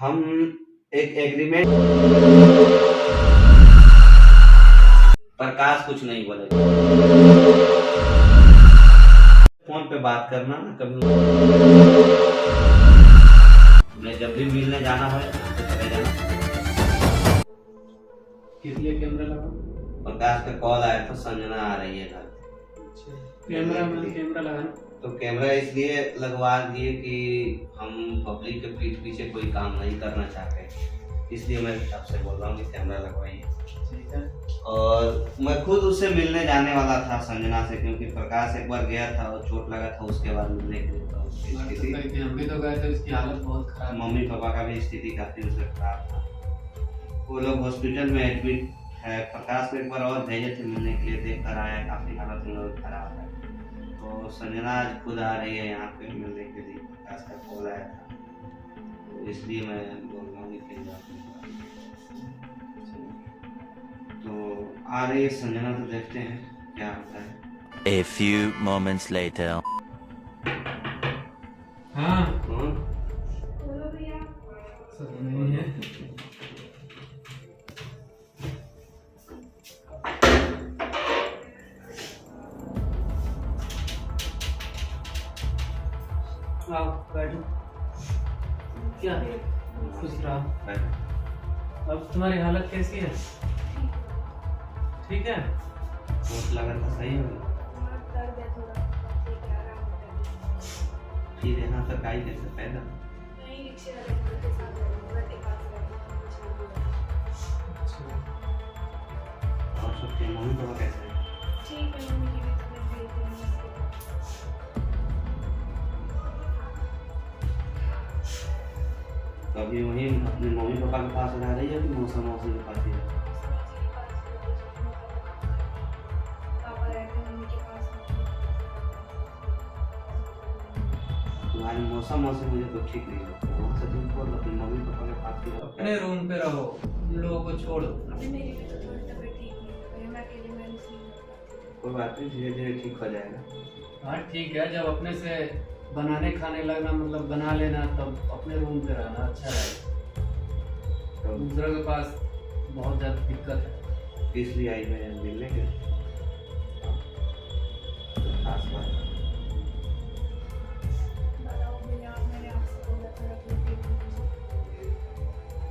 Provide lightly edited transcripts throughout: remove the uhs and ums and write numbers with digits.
हम एक एग्रीमेंट। प्रकाश कुछ नहीं बोले। फोन पे बात करना ना कभी। मैं जब भी मिलने जाना हो तो चले जाना। किस लिए कैमरा लगा? प्रकाश का कॉल आया था, संजना आ रही है घर। कैमरा लगा तो कैमरा इसलिए लगवा दिए कि हम पब्लिक के पीठ पीछे कोई काम नहीं करना चाहते, इसलिए मैं आपसे बोल रहा हूँ कि कैमरा लगवाइए। ठीक है। और मैं खुद उससे मिलने जाने वाला था, संजना से, क्योंकि प्रकाश एक बार गया था और चोट लगा था, उसके बाद मिलने के लिए था। हम भी तो गए थे, उसकी हालत बहुत खराब। मम्मी पापा का भी स्थिति काफी उससे खराब था, वो लोग हॉस्पिटल में एडमिट है। प्रकाश को एक बार और भेजे थे मिलने के लिए, देख कर आया, काफी हालत उन लोग खराब है। तो संजना आज खुद आ रही है यहाँ पे मिलने के लिए, प्रकाश का कॉल आया था, तो इसलिए मैं बोल रहा हूँ कि तो आ रही है संजना, तो देखते हैं क्या होता है। A few moments later. हाँ बोलो भैया। सब नहीं है। आओ बैठो। क्या है? खुश रहो। अब तुम्हारी हालत कैसी है? ठीक है। चोट लगा था, सही हो गया? दर्द है थोड़ा, ठीक है, आराम हो जाएगा। फिर यहाँ तक आई कैसे? पैदल? नहीं, रिक्शे वाले के साथ घर के पास और सबके मम्मी पापा कैसे हैं? ठीक है, मम्मी की भी तबीयत ठीक है। कभी वहीं अपने मम्मी पापा के पास रह रही है कि मौसा मौसी के पास ही है? पापा रहते हैं मम्मी के पास। तुम्हारी मौसा मौसी मुझे तो ठीक नहीं लगता, वहाँ से तुम बोल अपने मम्मी पापा के पास ही रहो। अपने रूम पे रहो, उन लोगों को छोड़ो। अभी मेरी भी तो थोड़ी तबीयत ठीक नहीं है भैया, मैं अकेले मैनेज नहीं कर पाती। कोई बात नहीं, धीरे धीरे ठीक हो जाएगा। हाँ ठीक है, जब अपने से बनाने खाने लगना, मतलब बना लेना, तब अपने रूम पे रहना अच्छा रहेगा। तो दूसरों के पास बहुत ज़्यादा दिक्कत है। इसलिए आई है मिलने के। तो खास बात बताओ भैया, मैंने आपसे बोला था अपनी ट्रीटमेंट,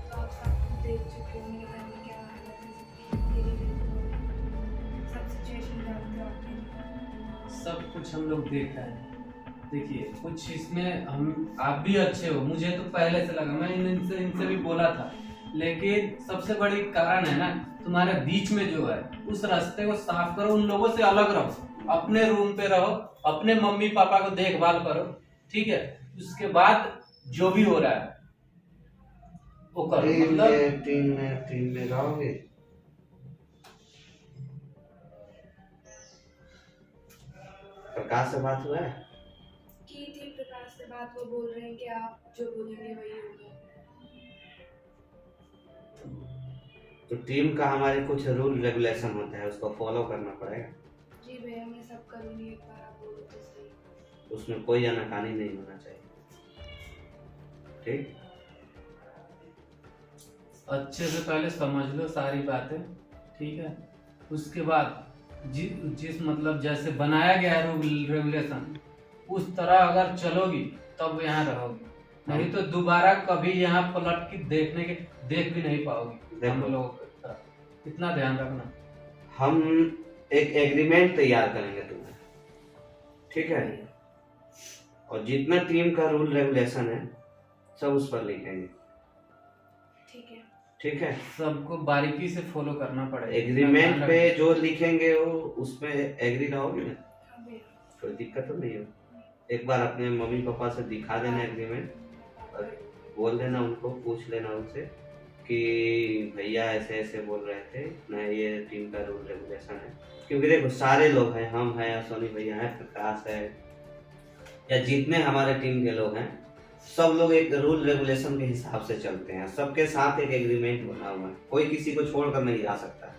तो आप सब देख चुके हो मेरी फैमिली क्या हालत है सबकी, मेरी भी सब सिचुएशन जानते हो आपने। सब कुछ हम लोग देख रहे हैं। देखिए, कुछ इसमें हम आप भी अच्छे हो, मुझे तो पहले से लगा, मैं इनसे भी बोला था, लेकिन सबसे बड़ी कारण है ना तुम्हारे बीच में जो है, उस रास्ते को साफ करो, उन लोगों से अलग रहो, अपने रूम पे रहो, अपने मम्मी पापा को देखभाल करो, ठीक है? उसके बाद जो भी हो रहा है वो करो। मतलब टीम में रहोगे? प्रकाश से बात हुआ है? की थी प्रकाश से बात, वो बोल रहे हैं कि आप जो बोलेंगे वही होगा। तो टीम का हमारे कुछ रूल रेगुलेशन होता है, उसको फॉलो करना पड़ेगा। जी भैया, मैं सब करूँगी, एक बार आप बोलो तो सही। उसमें कोई आनाकानी नहीं होना चाहिए, ठीक? अच्छे से पहले समझ लो सारी बातें, ठीक है? उसके बाद जिस मतलब जैसे बनाया गया है रूल रेगुलेशन, उस तरह अगर चलोगी तब यहाँ रहोगी, नहीं तो दोबारा कभी यहाँ पलट के देख भी नहीं पाओगी हम लोगों की तरह। इतना ध्यान रखना। हम एक एग्रीमेंट तैयार करेंगे तुम्हें, ठीक है? और जितना टीम का रूल रेगुलेशन है सब उस पर लिखेंगे, ठीक है? ठीक है? सबको बारीकी से फॉलो करना पड़ेगा। एग्रीमेंट पे जो लिखेंगे वो उसमें एग्री रहोगे ना? हाँ भैया। कोई दिक्कत तो नहीं हो? एक बार अपने मम्मी पापा से दिखा देना एग्रीमेंट, और बोल देना उनको, पूछ लेना उनसे कि भैया ऐसे ऐसे बोल रहे थे ना, ये टीम का रूल रेगुलेशन है। क्योंकि देखो सारे लोग हैं, हम हैं, सोनी भैया हैं, प्रकाश है, या जितने हमारे टीम के लोग हैं, सब लोग एक रूल रेगुलेशन के हिसाब से चलते हैं, सबके साथ एक एग्रीमेंट बना हुआ है, कोई किसी को छोड़कर नहीं जा सकता,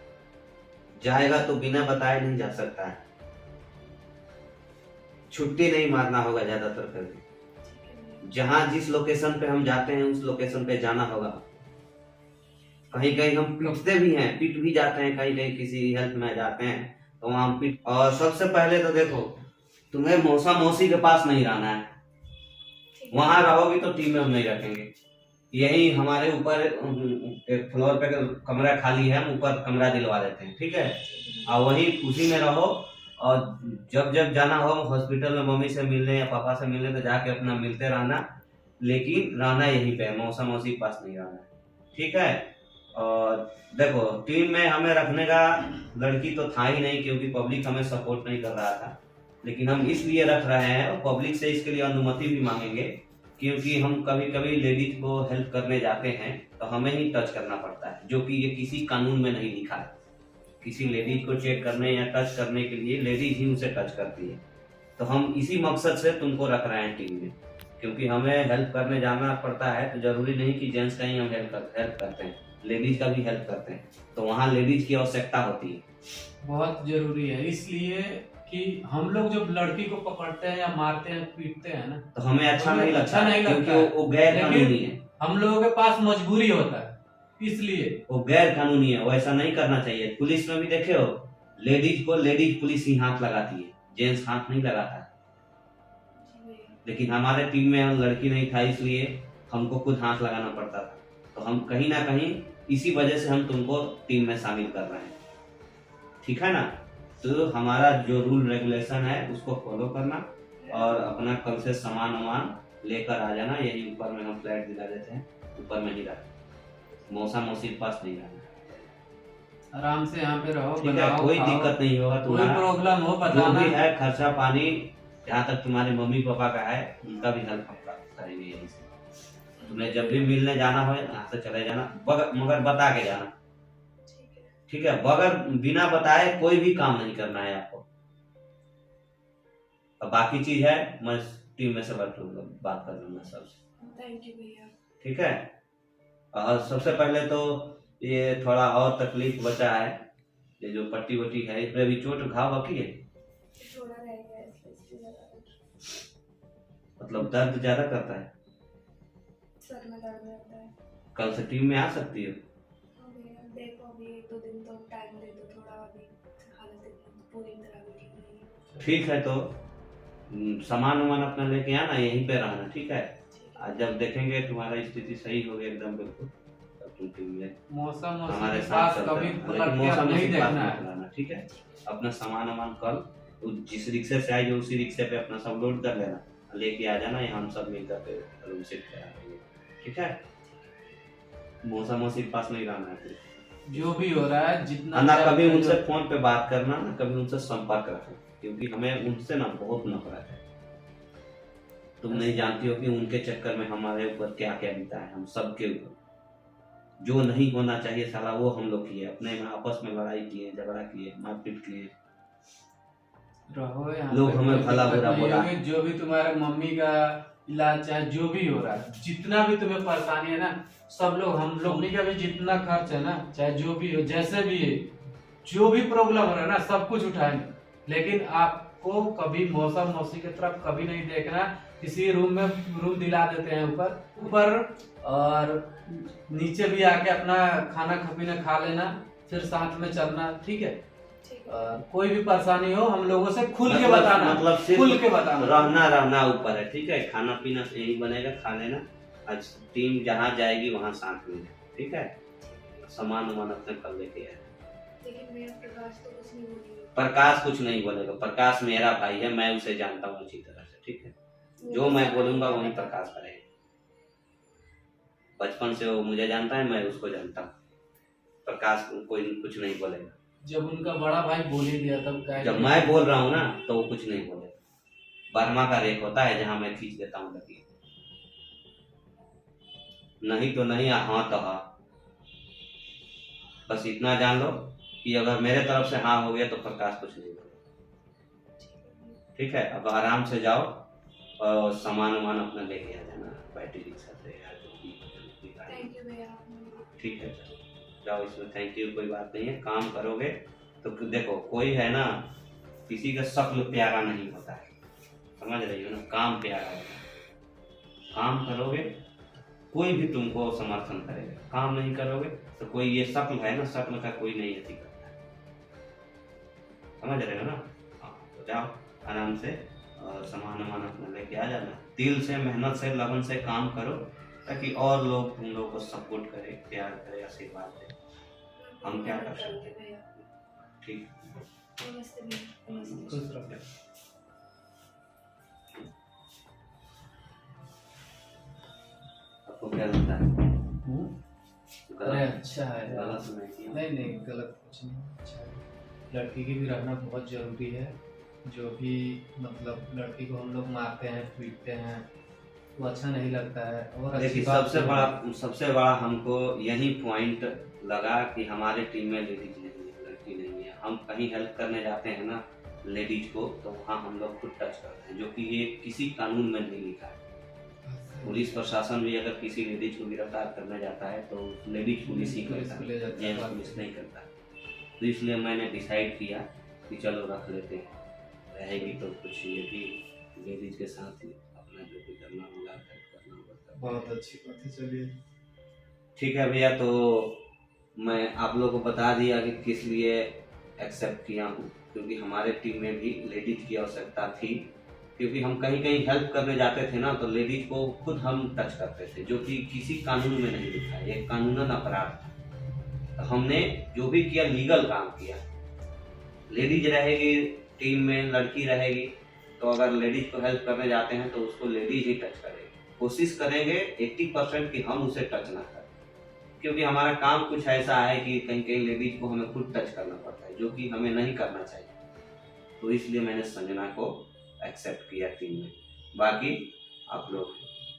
जाएगा तो बिना बताए नहीं जा सकता है, छुट्टी नहीं मारना होगा ज्यादातर करके। जहाँ जिस लोकेशन पे हम जाते हैं उस लोकेशन पे जाना होगा। कहीं कहीं हम पीटते भी हैं, पीट भी जाते हैं, कहीं कहीं किसी हेल्प में जाते हैं तो वहाँ हम पीट। और सबसे पहले तो देखो, तुम्हें मौसा मौसी के पास नहीं रहना है। वहां रहोगी तो टीम में हम नहीं रखेंगे। यही हमारे ऊपर एक फ्लोर पे कमरा खाली है, हम ऊपर कमरा दिलवा देते हैं, ठीक है। और वही उसी में रहो, और जब जब जाना हो हॉस्पिटल में मम्मी से मिलने या पापा से मिलने तो जाके अपना मिलते रहना, लेकिन रहना यहीं पे, मौसा मौसी के पास नहीं रहना, ठीक है। और देखो, टीम में हमें रखने का लड़की तो था ही नहीं, क्योंकि पब्लिक हमें सपोर्ट नहीं कर रहा था। लेकिन हम इसलिए रख रहे हैं और पब्लिक से इसके लिए अनुमति भी मांगेंगे, क्योंकि हम कभी कभी लेडीज को हेल्प करने जाते हैं तो हमें ही टच करना पड़ता है, जो कि ये किसी कानून में नहीं लिखा है। किसी लेडीज को चेक करने या टच करने के लिए लेडीज ही उसे टच करती है। तो हम इसी मकसद से तुमको रख रहे हैं टीम में, क्योंकि हमें हेल्प करने जाना पड़ता है। तो जरूरी नहीं कि जेंट्स का ही हम हेल्प करते हैं, लेडीज का भी हेल्प करते हैं। तो वहाँ लेडीज की आवश्यकता होती है, बहुत जरूरी है, इसलिए कि हम लोग जब लड़की को पकड़ते हैं या मारते हैं पीटते हैं ना, तो हमें अच्छा नहीं लगता, क्योंकि है। वो गैर कानूनी है। हम लोगों के पास मजबूरी होता है, इसलिए वो गैर कानूनी है, वो ऐसा नहीं करना चाहिए। पुलिस में भी देखे हो, लेडीज को लेडीज पुलिस ही हाथ लगाती है, जेंट्स हाथ नहीं लगाता है। लेकिन हमारे टीम में हम लड़की नहीं था, इसलिए हमको खुद हाथ लगाना पड़ता था। तो हम कहीं ना कहीं इसी वजह से हम तुमको टीम में शामिल कर रहे हैं, ठीक है ना। तो हमारा जो रूल रेगुलेशन है उसको फॉलो करना, और अपना कल से सामान वामान लेकर आ जाना। यही ऊपर में हम फ्लैट दिला देते हैं, ऊपर में ही रहना, मौसा मौसी के पास नहीं रहना। आराम से यहाँ पे रहो, ठीक है, बनाओ, कोई खाओ, दिक्कत नहीं होगा कोई तुम्हारा। प्रॉब्लम हो जो बताना। भी है खर्चा पानी, जहाँ तक तुम्हारे मम्मी पापा का है उनका भी हेल्प हम करेंगे यहीं से। तुम्हें जब भी मिलने जाना हो यहाँ से चले जाना, मगर बता के जाना, ठीक है। बगैर बिना बताए कोई भी काम नहीं करना है आपको। और बाकी चीज है, मैं टीम में से बात कर लूंगा सबसे, थैंक यू भैया। ठीक है। और सबसे पहले तो ये थोड़ा और तकलीफ बचा है, ये जो पट्टी वट्टी है, इसमें भी चोट घाव बाकी है, थोड़ा रह गया है, इसलिए ज़्यादा मतलब दर्द ज्यादा करता है। सर में दर्द रहता है। कल से टीम में आ सकती हो। हाँ भैया, देखो अभी 1-2 दिन तो टाइम दे दो थोड़ा, अभी हालत एकदम पूरी तरह भी ठीक नहीं है। ठीक है, तो सामान वामान अपना लेके आना, यहीं पे रहना, ठीक है। आज जब देखेंगे तुम्हारा स्थिति सही हो गई एकदम बिल्कुल, तब तुम टीम में मौसम हमारे के साथ पास चलते कभी रहना। पलट लेकिन के मौसम नहीं के पास देखना मत है। रहना, ठीक है। अपना सामान वामान कल जिस रिक्शे से आए, जो उसी रिक्शे पे अपना सब लोड कर लेना, लेके आ जाना, यहाँ हम सब मिलकर के रूम शिफ्ट करा देंगे, ठीक है। मौसम मौसी के पास नहीं रहना है फिर। जो भी हो रहा है, जितना ना कभी उनसे फोन पे बात करना, ना कभी उनसे संपर्क रखना, क्योंकि हमें उनसे ना बहुत नफरत है। तुम नहीं जानती हो कि उनके चक्कर में हमारे ऊपर क्या क्या बीता है, हम सबके ऊपर। जो नहीं होना चाहिए साला वो हम लोग किए, अपने में आपस में लड़ाई किए, झगड़ा किए, मारपीट किए। रहो यहाँ लोग पे, हमें कोई भला दिक्कत बुरा नहीं बोला। होगी। जो भी तुम्हारे मम्मी का इलाज, चाहे जो भी हो रहा है, जितना भी तुम्हें परेशानी है ना, सब लोग, हम लोग का भी जितना खर्च है ना, चाहे जो भी हो, जैसे भी है, जो भी प्रॉब्लम हो रहा है ना, सब कुछ उठाएंगे। लेकिन आपको कभी मौसम मौसी की तरफ कभी नहीं देखना। किसी रूम में रूम दिला देते हैं ऊपर, और नीचे भी आके अपना खाना पीना खा लेना, फिर साथ में चलना, ठीक है। ठीक है। और कोई भी परेशानी हो हम लोगों से खुल के मतलब बताना, सिर्फ खुल के बताना। रहना ऊपर है, ठीक है। खाना पीना यही बनेगा, खा लेना। आज टीम जहाँ जाएगी वहाँ साथ में, ठीक है। सामान वामान अपने कल लेके आए। लेकिन मेरा प्रकाश तो कुछ नहीं बोलेगा। प्रकाश कुछ नहीं बोलेगा, प्रकाश मेरा भाई है, मैं उसे जानता हूँ अच्छी तरह से, ठीक है। जो मैं बोलूंगा वही प्रकाश करेगा। बचपन से वो मुझे जानता है, मैं उसको जानता हूँ। प्रकाश कोई कुछ नहीं बोलेगा। जब उनका बड़ा भाई बोल ही दिया तब क्या, जब मैं बोल रहा हूँ ना तो वो कुछ नहीं बोलेगा। बर्मा का रेक होता है जहाँ मैं खींच देता हूँ लकीर, नहीं तो नहीं, हाँ तो हाँ। बस इतना जान लो कि अगर मेरे तरफ से हाँ हो गया तो प्रकाश कुछ नहीं बोलेगा, ठीक है। अब आराम से जाओ और सामान वामान अपना लेके आ जाना, बैटरी रिक्शा से या जो भी थैंक यू भैया। ठीक है। जाओ, इसमें थैंक यू कोई बात नहीं है। काम करोगे तो देखो, कोई है ना, किसी का शक्ल प्यारा नहीं होता है, समझ रही हो ना, काम प्यारा होता है। काम करोगे कोई भी तुमको समर्थन करेगा, काम नहीं करोगे तो कोई, ये शक्ल है ना, शक्ल का कोई नहीं अति करता है, समझ रहे हो ना। हाँ, तो जाओ आराम से और सामान वामान अपना लेके आ जाना, दिल से मेहनत से लगन से काम करो ताकि और लोग तुम लोग को सपोर्ट करे, प्यार करे, आशीर्वाद दे। हम क्या कर सकते हैं? भैया ठीक, नमस्ते भैया, नमस्ते। खुश रहो। आपको क्या लगता है? अरे अच्छा है, गलत नहीं किया? नहीं नहीं गलत कुछ नहीं, अच्छा है। लड़की की भी रहना बहुत जरूरी है, जो भी मतलब लड़की को हम लोग मारते हैं पीटते हैं तो अच्छा नहीं लगता है। और अच्छी देखिए बात सबसे बड़ा हमको यही पॉइंट लगा कि हमारे टीम में लेडीज नहीं है, लड़की नहीं है। हम कहीं हेल्प करने जाते हैं ना लेडीज को, तो वहाँ हम लोग खुद टच करते हैं, जो कि ये किसी कानून में नहीं लिखा है। पुलिस प्रशासन भी अगर किसी लेडीज को गिरफ्तार करने जाता है तो लेडीज पुलिस ही करता को ले है, जाता है, जेंट्स पुलिस नहीं करता। तो इसलिए मैंने डिसाइड किया कि चलो रख लेते हैं, रहेगी तो कुछ ये भी लेडीज के साथ ही अपना जो भी करना होगा करना होगा। बहुत अच्छी बात है। चलिए ठीक है भैया, तो मैं आप लोगों को बता दिया कि किस लिए एक्सेप्ट किया हूँ, क्योंकि हमारे टीम में भी लेडीज की आवश्यकता थी। क्योंकि हम कहीं कहीं हेल्प करने जाते थे ना, तो लेडीज को खुद हम टच करते थे, जो कि किसी कानून में नहीं लिखा है, ये कानूनन अपराध था। तो हमने जो भी किया लीगल काम किया। लेडीज रहेगी टीम में, लड़की रहेगी, तो अगर लेडीज को हेल्प करने जाते हैं तो उसको लेडीज ही टच करेगी। कोशिश करेंगे 80% कि हम उसे टच ना करें, क्योंकि हमारा काम कुछ ऐसा है कि कहीं कहीं लेडीज को हमें खुद टच करना पड़ता है, जो कि हमें नहीं करना चाहिए। तो इसलिए मैंने संजना को एक्सेप्ट किया टीम में। बाकी आप लोग